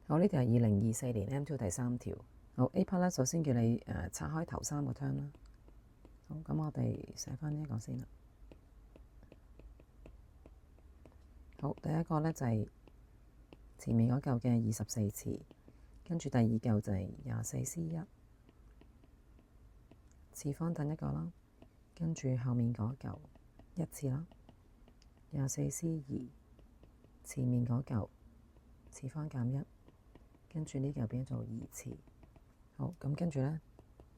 好，呢條係2024年 M2 第3條。好 A part 咧，首先叫你拆開頭3個 term 啦。好，咁我哋寫翻呢一個先啦。好，第一個咧就係前面嗰嚿嘅24次，跟住第二嚿就係24C1次方等一個啦，跟住後面嗰嚿1次啦，24C2前面嗰嚿次方減1，跟住呢嚿變咗做2次。好，咁跟住咧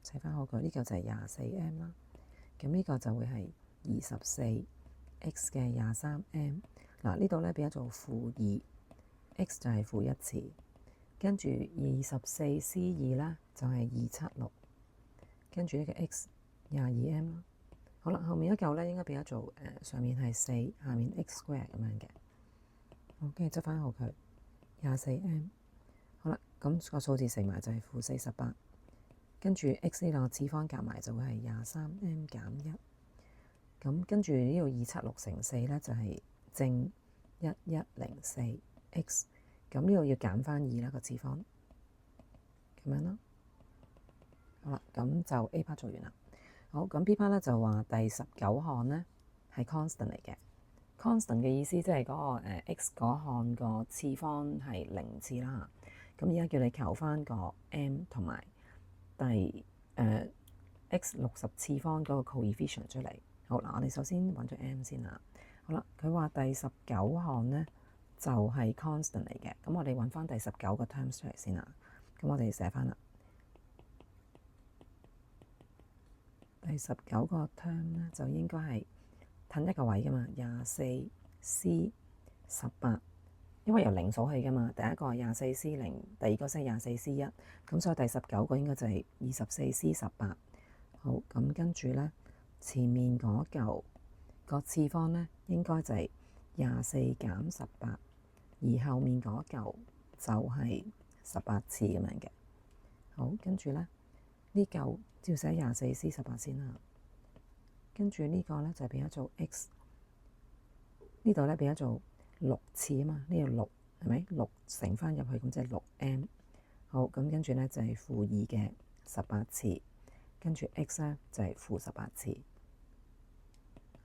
砌翻好佢，呢嚿就係24M 啦。咁呢個就會係24x 嘅23M。嗱，呢度咧變咗做-2，x 就係-1次，跟住24C2咧就係276，跟住呢個 x 22M 啦。好啦，後面一嚿咧應該變咗做上面係4，下面 x square 咁樣嘅。好，跟住執翻好佢24M。好啦，咁個數字乘埋就係-48，跟住 x 呢兩個次方夾埋就會係23M 減1。咁跟住呢度276乘4咧就係正1104x。咁呢度要減翻2啦個次方，咁樣啦。好啦，咁就 A part 做完啦。好，咁 B part 咧就話第19項咧係 constant 嚟嘅。constant 嘅意思即係嗰個x 嗰項個次方係0次啦。咁而家叫你求翻個 m 同埋第x 60次方嗰個 coefficient 出嚟。好嗱，我哋首先揾咗 m 先啦。好啦，佢話第19項咧就係 constant 嚟嘅。咁我哋揾翻第19個 terms 出嚟先啦。咁我哋寫翻啦。第19個 term 咧就應該係褪一個位噶嘛，24C18，因為由0數起噶嘛。第一個係24C0，第二個先係24C1，咁所以第19個應該就係24C18。好，咁跟住咧前面嗰嚿個次方咧應該就係24減18，而後面嗰嚿就係18次咁樣嘅。好，跟住咧呢嚿照寫24C18先啦。跟住呢個咧就變咗做 x， 呢度咧變咗做6次啊嘛。呢度6係咪6乘翻入去，咁即係6M。好，咁跟住咧就係-2嘅18次，跟住 x 咧就係-18次。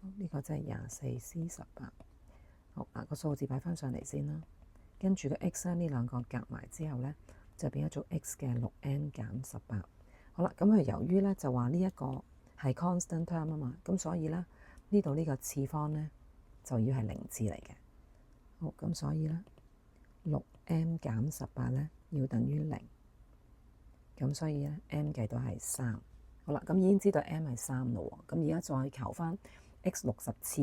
好，呢個即係24C18。好嗱，個數字擺翻上嚟先啦。跟住個 x 咧呢兩個夾埋之後咧就變咗做 x 嘅6M 減18。好啦，咁佢由於咧就話呢一個係 constant term 啊嘛，咁所以咧呢度呢個次方咧就要係0次嚟嘅。好，咁所以咧6M 減18咧要等於0，咁所以咧 m 計到係3。好啦，咁已經知道 m 係3咯喎，咁而家再求翻 x 60次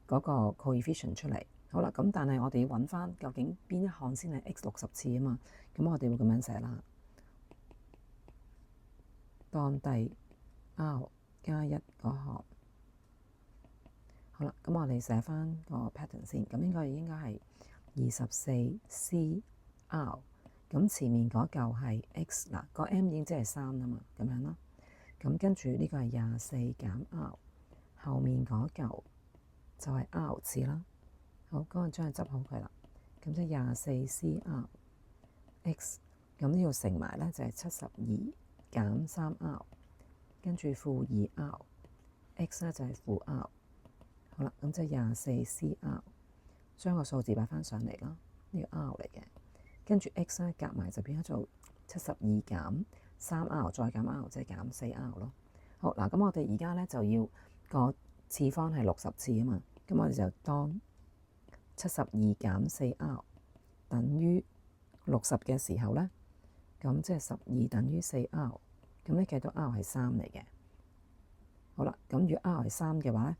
嗰個 coefficient 出嚟。好啦，咁但係我哋要揾翻究竟邊一項先係 x 60次啊嘛，咁我哋會咁樣寫啦。當第 R 加1嗰項。好啦，咁我哋寫翻個 pattern 先，咁應該係24CR，咁前面嗰嚿係 x， 嗱個 m 已經即係3啊嘛，咁樣啦。咁跟住呢個係24減 R， 後面嗰嚿就係 R 次啦。好，咁我將佢執好佢啦。咁即係24CR x， 咁呢度乘埋咧就係72減3R， 跟住-2R x 咧就係-R。好啦，咁即係24CR， 將個數字擺翻上嚟啦，呢個 R 嚟嘅，跟住 x 咧夾埋就變咗做72減3R， 再減 R 即係減4R 咯。好嗱，咁我哋而家咧就要個次方係60次啊嘛，咁我哋就當72減4R 等於60嘅時候咧，咁即係12等於4R， 咁咧計到 R 係3嚟嘅。好啦，咁如果 R 係3嘅話咧，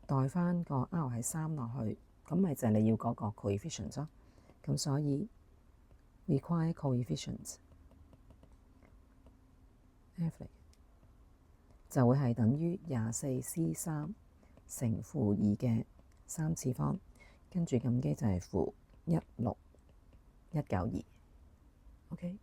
代翻個 R 係3落去，咁咪就係你要嗰個 coefficient 咯。咁所以 require coefficient F 就會係等於24C3乘-2嘅3次方，跟住撳機就係-16192。OK。